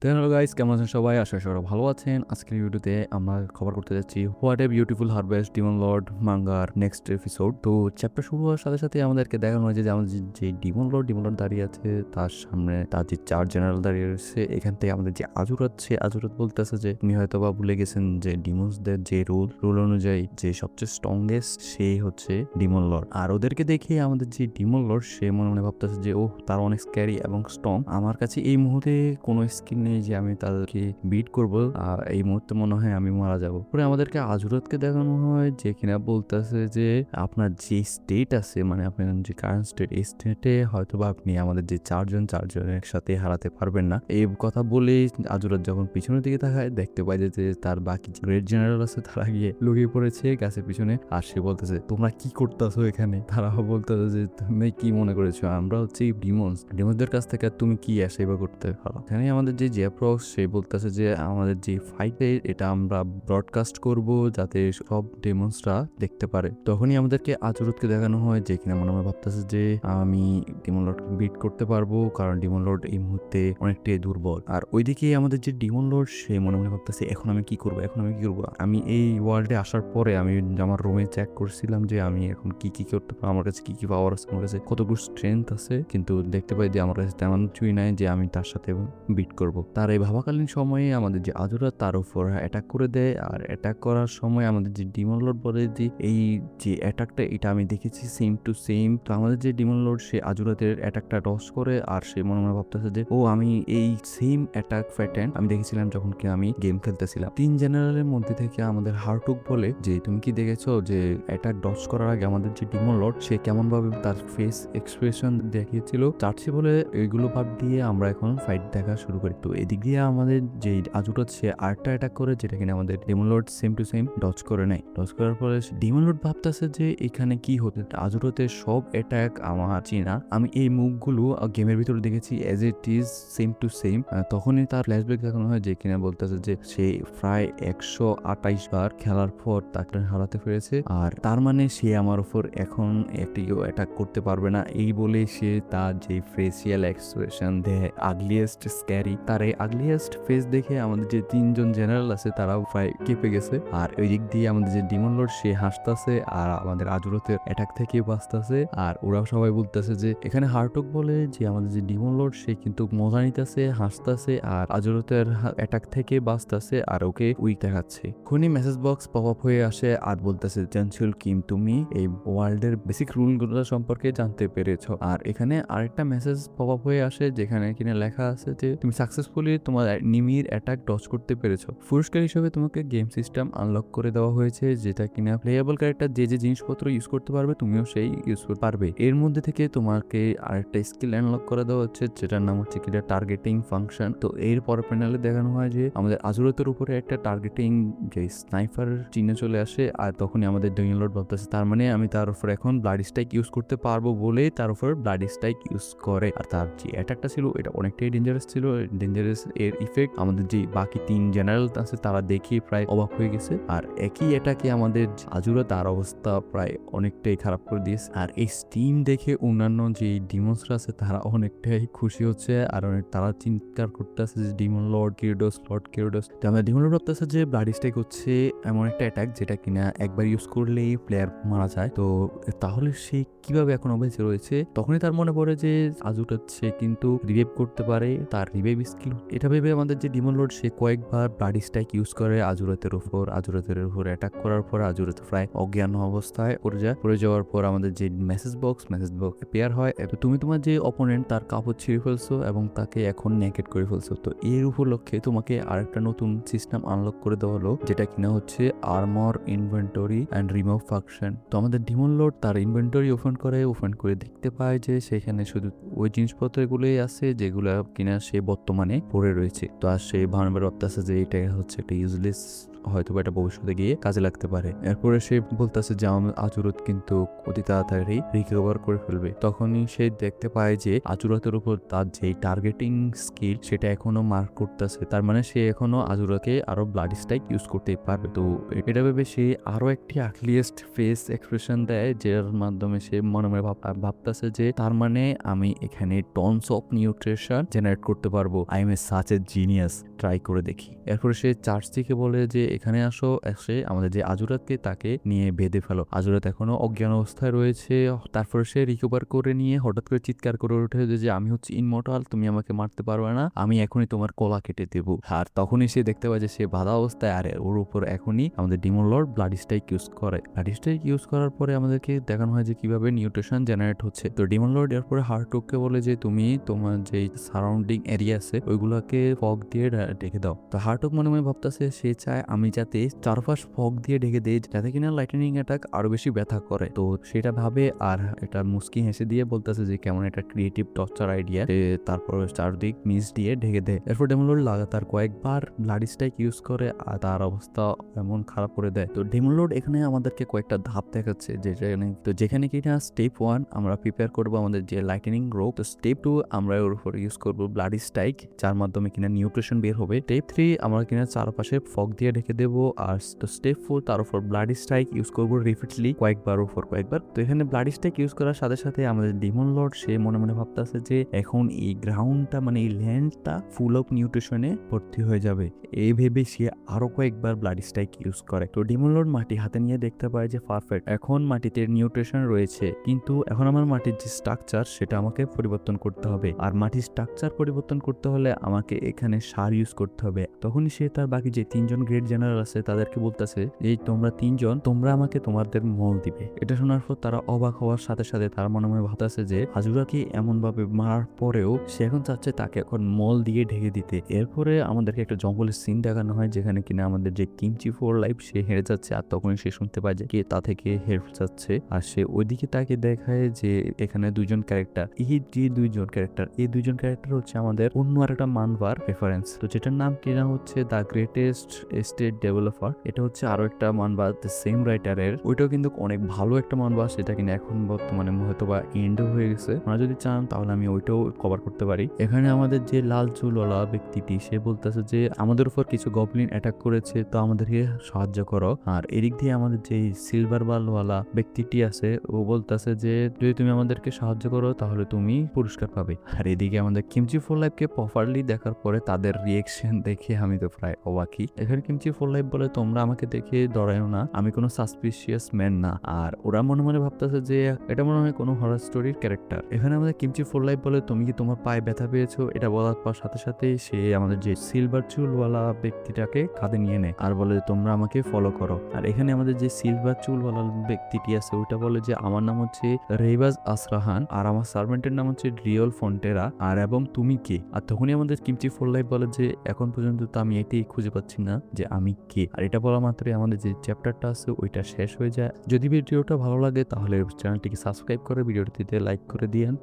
তো hello guys, কেমন আছেন সবাই? আশা করি সবাই ভালো আছেন। আজকের ভিডিওতে আমরা খবর করতে যাচ্ছি what a beautiful harvest Demon Lord Munger next episode. তো চ্যাপ্টার শুরু হওয়ার সাথে সাথে আমাদেরকে দেখানো হয়েছে যে আমাদের যে ডিমন লর্ড দাঁড়িয়ে আছে, তার সামনে তার যে 4 জেনারেল দাঁড়িয়ে রয়েছে। এখান থেকে আমাদের যে আজুরাত, সে আজুরাত বলতেছে যে উনি হয়তো বা ভুলে গেছেন যে ডিমন্সদের যে রুল অনুযায়ী যে সবচেয়ে স্ট্রংগেস্ট সে হচ্ছে ডিমন লর্ড। আর ওদেরকে দেখে আমাদের যে ডিমন লর্ড সে মনে মনে ভাবতেছে যে ও তার অনেক স্ক্যারি এবং স্ট্রং। আমার কাছে এই মুহূর্তে কোনো স্কিল নেই যে আমি তাদেরকে বিট করব। আর এই মুহূর্তে মনে হয় আমি মারা যাব। পরে আমাদেরকে আজুরাতকে দেখানো হয় যে কিনা বলতেছে যে আপনার যে স্টেট আছে, মানে আপনার যে কারেন্ট স্টেট, এই স্টেটে হয়তো বা আপনি আমাদের যে চারজনের সাথে হারাতে পারবেন না। এই কথা বলে আজুরাত যখন পিছনের দিকে তাকায়, দেখতে পাই যে তার বাকি গ্রেট জেনারেল আছে তারা গিয়ে লুকিয়ে পড়েছে গাছের পিছনে। আর সে বলতেছে তোমরা কি করতেছো এখানে? তারা বলতেছে যে তুমি কি মনে করেছো আমরা হচ্ছে ডিমন্সদের কাছ থেকে তুমি কি আসে বা করতে পারো? এখানে আমাদের যে জেপ্রক্স সে বলতেছে যে আমাদের যে ফাইটে এটা আমরা ব্রডকাস্ট করব যাতে সব ডেমন্সরা দেখতে পারে। তখনই আমাদেরকে আজুরতকে দেখানো হয় যে কিনা মনে মনে ভাবতেছে যে আমি ডিমন লর্ড বিট করতে পারবো, কারণ ডিমন লর্ড এই মুহূর্তে অনেকটাই দুর্বল। আর ওইদিকে আমাদের যে ডিমন লর্ড সে মনে মনে ভাবতেছে এখন আমি কি করবো। আমি এই ওয়ার্ল্ডে আসার পরে আমি আমার রুমে চেক করছিলাম যে আমি এখন কি কি করতে পারবো, আমার কাছে কি কি পাওয়ার আছে, আমার কাছে কতটুকু স্ট্রেংথ আছে, কিন্তু দেখতে পাই যে আমার কাছে তেমন কিছুই নাই যে আমি তার সাথে বিট করব। তার এই ভাবাকালীন সময়ে আমাদের যে আজুরা তার উপর অ্যাটাক করে দেয়। আর অ্যাটাক করার সময় আমাদের যে ডিমন লর্ড বলে যে এই যে অ্যাটাকটা এটা আমি দেখেছি সেম টু সেম। তো আমাদের যে ডিমন লর্ড সে আজুরাতের অ্যাটাকটা ডস করে। আর সে মনে মনে ভাবতেছে যে ও আমি এই সেম অ্যাটাক প্যাটার্ন আমি দেখেছিলাম যখন কি আমি গেম খেলতেছিলাম। 3 জেনারেলের মধ্যে থেকে আমাদের হার্টুক বলে যে তুমি কি দেখেছো যে অ্যাটাক ডস করার আগে আমাদের যে ডিমন লর্ড সে কেমন ভাবে তার ফেস এক্সপ্রেশন দেখিয়েছিল। চার্চি বলে এইগুলো ভাব দিয়ে আমরা এখন ফাইট দেখা শুরু করি। তো এদিক দিয়ে আমাদের যে আজুরাত সে আরেকটা অ্যাটাক করে, যেটা কিনা আমাদের demon lord same to same dodge করে নেয়। ডজ করার পরে ডিমন লর্ড ভাবতেছে যে এখানে কি হতে, আজুরাতের সব অ্যাটাক আমার চিনা, আমি এই মুভগুলো গেমের ভিতরে দেখেছি as it is same to same. তখনই তার ফ্ল্যাশব্যাক দেখানো হয় যে কিনা বলতেছে যে সে প্রায় 128 বার খেলার পর তাকে হারাতে পেরেছে। আর তার মানে সে আমার উপর এখন একটিও অ্যাটাক করতে পারবে না। এই বলে সে তার যে ফেসিয়াল এক্সপ্রেশন দেয় আগলিয়েস্ট স্ক্যারি, তার এই আগলিয়েস্ট ফেস দেখে আমাদের যে 3জন জেনারেল আছে তারাও প্রায় কেঁপে গেছে। আর ওই দিক দিয়ে আমাদের যে ডিমন লর্ড সে হাসতেছে আর আমাদের আজুরতের অ্যাটাক থেকে বাঁচতেছে। আর ওরাও সবাই বলতেছে যে এখানে হার্টক বলে যে আমাদের যে ডিমন লর্ড সে কিন্তু মজা নিতেছে, হাসতেছে আর আজুরতের অ্যাটাক থেকে বাঁচতেছে আর ওকে উইক দেখাচ্ছে। খুনি মেসেজ বক্স পপ আপ হয়ে আসে আর বলতেছে জানসুল কিম তুমি এই ওয়ার্ল্ডের বেসিক রুলগুলো সম্পর্কে জানতে পেরেছো। আর এখানে আরেকটা মেসেজ পপ আপ হয়ে আসে যেখানে কিনা লেখা আছে যে তুমি সাকসেসফুলি তোমার নিমির অ্যাটাক ডজ করতে পেরেছো। পুরস্কার হিসেবে তোমাকে গেম সিস্টেম আনলক করে দেওয়া হয়েছে, যেটা কিনা প্লেয়েবল ক্যারেক্টার যে যে জিনিসপত্র ইউজ করতে পারবে তুমিও সেই ইউজ করতে পারবে। এর মধ্যে থেকে তোমাকে আরেকটা স্কিল আনলক করে দেওয়া হচ্ছে যেটার নাম হচ্ছে কিনা টার্গেটিং ফাংশন। তো এর পরের প্যানেলে দেখানো হয় যে আমাদের আজুরতের উপরে একটা টার্গেটিং যে স্নাইপার চিহ্ন চলে আসে। আর তখনই আমাদের ডাউনলোড ভাবতেছে তার মানে আমি তার উপর এখন ব্লাড স্ট্রাইক ইউজ করতে পারবো বলে তার উপর ব্লাড স্ট্রাইক ইউজ করে। আর তার যে অ্যাটাকটা ছিল এটা অনেকটাই ডেঞ্জারাস ছিল। ডেঞ্জারাস এর ইফেক্ট আমাদের যে বাকি 3 জেনারেল আছে তারা দেখে প্রায় অবাক হয়ে গেছে। আর একই অ্যাটাকে আমাদের আজুরা তার অবস্থা প্রায় অনেকটাই খারাপ করে দিয়েছে। আর এই স্টিম দেখে অন্যান্য যে ডিমন্সরা আছে তারা অনেকটাই খুশি হচ্ছে আর তারা চিৎকার করতেছে যে ডিমন লর্ড কিরোডস, লর্ড কিরোডস। তো আমরা ডিমন লর্ড ভাবতেছে যে ব্লাড স্ট্রাইক হচ্ছে এমন একটা অ্যাটাক যেটা কিনা একবার ইউজ করলেই প্লেয়ার মারা যায়। তো তাহলে সে কিভাবে এখন বেঁচে রয়েছে? তখনই তার মনে পড়ে যে আজুটা সে কিন্তু রিভাইভ করতে পারে, তার রিভাইভ স্কিল। এটা ভেবে আমাদের যে ডিমন লর্ড সে কয়েকবার ব্লাড স্ট্রাইক ইউজ করে আজুরাতের উপর অ্যাটাক করার পর আজুরাত প্রায় অজ্ঞান অবস্থায় পড়ে যাওয়ার পর আমাদের যে মেসেজ বক্স পেয়ার হয়। তো তুমি তোমার যে অপোনেন্ট তার কাপড় ছিঁড়ে ফেলছো এবং তাকে এখন নেকেড করে ফেলছো। তো এর উপলক্ষে তোমাকে আরেকটা নতুন সিস্টেম আনলক করে দেওয়া হলো, যেটা কিনা হচ্ছে armour inventory and remove function. তো আমাদের ডিমন লর্ড তার ইনভেন্টরি ওপেন করে দেখতে পায় যে সেখানে শুধু ওই জিনিসপত্রগুলোই আছে যেগুলো কিনা সে বর্তমানে পড়ে রয়েছে। তো আর সে ভাবতে আছে যে এটা হচ্ছে একটা ইউজলেস হয়তো এটা ভবিষ্যতে গিয়ে কাজে লাগতে পারে। এরপরে সে বলতেছে যে আজুরত কিন্তু অতি তাড়াতাড়ি রিকভার করে ফেলবে। তখনই সে দেখতে পায় যে আজুরাতের উপর তার যে টার্গেটিং স্কিল সেটা এখনো মার্ক করতেছে, তার মানে সে এখনো আজুরাকে আরো ব্লাড স্ট্রাইক ইউজ করতে পারবে। তো এটা ভেবে সে আরো একটি আর্লিয়েস্ট ফেস এক্সপ্রেশন দেয়, যার মাধ্যমে সে মনে মনে ভাবতেছে যে তার মানে আমি এখানে টনস অফ নিউট্রিশন জেনারেট করতে পারবো। I M A such a genius, try করে দেখি। এরপরে সে চার্চটিকে বলে যে এখানে আসো, এসে আমাদের যে আজুরাতকে তাকে নিয়ে বেঁধে ফেলো। আজুরাত এখনো অজ্ঞান অবস্থায় রয়েছে। তারপরে সে রিকভার করে নিয়ে হঠাৎ করে চিৎকার করে ওঠে যে আমি হচ্ছে ইনমর্টাল, তুমি আমাকে মারতে পারবে না, আমি এখনই তোমার কলা কেটে দেবো। আর তখনই সে দেখতে পায় যে সে বাধা অবস্থায়, আর ওর উপর এখনই আমাদের demon Lord blood strike use করে। ব্লাড স্ট্রাইক ইউজ করার পরে আমাদেরকে দেখানো হয় যে কিভাবে নিউট্রিশন জেনারেট হচ্ছে। তো ডিমন লর্ড এরপরে হার্টকে বলে যে তুমি তোমার যে সারাউন্ডিং এরিয়া আছে ওইগুলোকে ফগ দিয়ে ঢেকে দাও। তো হার্টক মনে মনে ভাবতেছে সে চায় আমি যাতে চারপাশ ফগ দিয়ে ঢেকে দেই, যাতে কিনা লাইটনিং অ্যাটাক আরো বেশি ব্যথা করে। তো সেটা ভাবে আর এটা মুস্কি হেসে দিয়ে বলতেছে যে কেমন একটা ক্রিয়েটিভ টর্চার আইডিয়া। তারপর চারদিক মিস দিয়ে ঢেকে দেয়। এরপর ডেমন লর্ড লাগাতার কয়েকবার ব্লাড স্ট্রাইক ইউজ করে আর তার অবস্থা এমন খারাপ করে দেয়। তো ডেমন লর্ড এখানে আমাদেরকে কয়েকটা ধাপ দেখাচ্ছে যেখানে কিনা স্টেপ 1 আমরা প্রিপেয়ার করবো আমাদের যে লাইটনিং রোগ। তো স্টেপ 2 আমরা ওর উপর ইউজ করবো ব্লাড স্ট্রাইক, যার মাধ্যমে কিনা নিউট্রিশন বের হবে। স্টেপ 3 আমরা কিনা চারপাশে ফগ দিয়ে ঢেকে দেবো। আর স্টেপ 4 তার উপর ব্লাড স্ট্রাইক ইউজ করবো রিপিটলি কয়েকবার। তো এখানে ব্লাড স্ট্রাইক ইউজ করার সাথে সাথে আমাদের ডিমন লর্ড সে মনে মনে ভাবতেছে যে এখন এই গ্রাউন্ডটা মানে এই ল্যান্ডটা ফুল অফ নিউট্রিশনে ভর্তি হয়ে যাবে। এই ভেবে সে আরো কয়েকবার ব্লাড স্ট্রাইক ইউজ করে। তো ডিমন লর্ড মাটি হাতে নিয়ে দেখতে পায় যে পারফেক্ট, এখন মাটিতে নিউট্রিশন রয়েছে, কিন্তু এখন আমার মাটির যে স্ট্রাকচার সেটা আমাকে পরিবর্তন করতে হবে। আর মাটির স্ট্রাকচার পরিবর্তন করতে হলে আমাকে এখানে সার ইউজ করতে হবে। তখনই সে তার বাকি যে 3জন গ্রেট জেনারেল আছে তাদেরকে বলতেছে যে তোমরা 3জন তোমরা আমাকে তোমাদের মল দিবে। এটা শোনার পর তারা অবাক হওয়ার সাথে সাথে তার মনে মনে ভাবতেছে যে হাজুরাকে এমন ভাবে মারার পরেও সে এখন চাচ্ছে তাকে এখন মল দিয়ে ঢেকে দিতে। এরপরে আমাদেরকে একটা জঙ্গলের সিন দেখানো হয় যেখানে কিনা আমাদের যে কিমচি ফোর লাইফ সে হেরে যাচ্ছে, আর তখনই সে শুনতে পায় যে কে তা থেকে হেরে যাচ্ছে। আর সে ওইদিকে তাকে দেখায় যে এখানে দুইজন ক্যারেক্টার, এই দুইজন ক্যারেক্টার হচ্ছে আমাদের অন্য আরেকটা মানবার রেফারেন্স। তো যেটার নাম কিনা হচ্ছে দ্য গ্রেটেস্ট স্টেট ডেভেলপার। এটা হচ্ছে আরো একটা মানবা দ্য সেম রাইটারের, ওইটাও কিন্তু অনেক ভালো একটা মানবা, সেটা কিনা এখন বর্তমানে হয়তো বা এন্ডও হয়ে গেছে। আপনারা যদি চান তাহলে আমি ওইটাও কভার করতে পারি। এখানে আমাদের যে লাল চুলওয়ালা ব্যক্তিটি সে বলতেছে যে আমাদের উপর কিছু গবলিন অ্যাটাক করেছে, তো আমাদেরকে সাহায্য করো। আর এদিক দিয়ে আমাদের যে সিলভার বালওয়ালা ব্যক্তিটি আছে ও বলতেছে যে যদি তুমি আমাদেরকে সাহায্য করো তাহলে তুমি পুরস্কার পাবে। আর এদিকে আমাদের কিমচি ফোর লাইফকে প্রপারলি দেখার পরে তাদের রিয়েকশন দেখে আমি তো প্রায় অবাকই। এখানে কিমচি ফোর লাইফ বলে তোমরা আমাকে দেখে ডরায়ও না, আমি কোনো সাসপিশিয়াস ম্যান না। আর ওরা মনে মনে ভাবতেছে যে এটা মনে হয় কোনো হরর স্টোরির ক্যারেক্টার। এখানে আমাদের কিমচি ফোর লাইফ বলে তুমি কি তোমার পায়ে ব্যথা পেয়েছো? এটা বলার পর সাথে সাথে সে আমাদের যে সিলভার চুলওয়ালা ব্যক্তিটাকে কাঁধে নিয়ে নেয় আর বলে তোমরা আমাকে ফলো করো। আর এখানে আমাদের যে সিলভার চুলওয়ালা ব্যক্তিটি আছে ওইটা বলে যে আমার নাম হচ্ছে রেবাজ আসরাহান আর আমার সার্ভেন্টের নাম হচ্ছে রিওল ফন্টেরা, আর এবং তুমি কে? আর তখনই আমাদের কিমচি ফোর লাইফ বলে যে এখন পর্যন্ত তো আমি এটাই খুঁজে পাচ্ছি না যে আমি কে। আর এটা বলা মাত্রই আমাদের যে চ্যাপ্টারটা আছে ওইটা শেষ হয়ে যায়। যদি ভিডিওটা ভালো লাগে তাহলে চ্যানেলটিকে সাবস্ক্রাইব করে ভিডিওটিতে লাইক করে দিয়েন।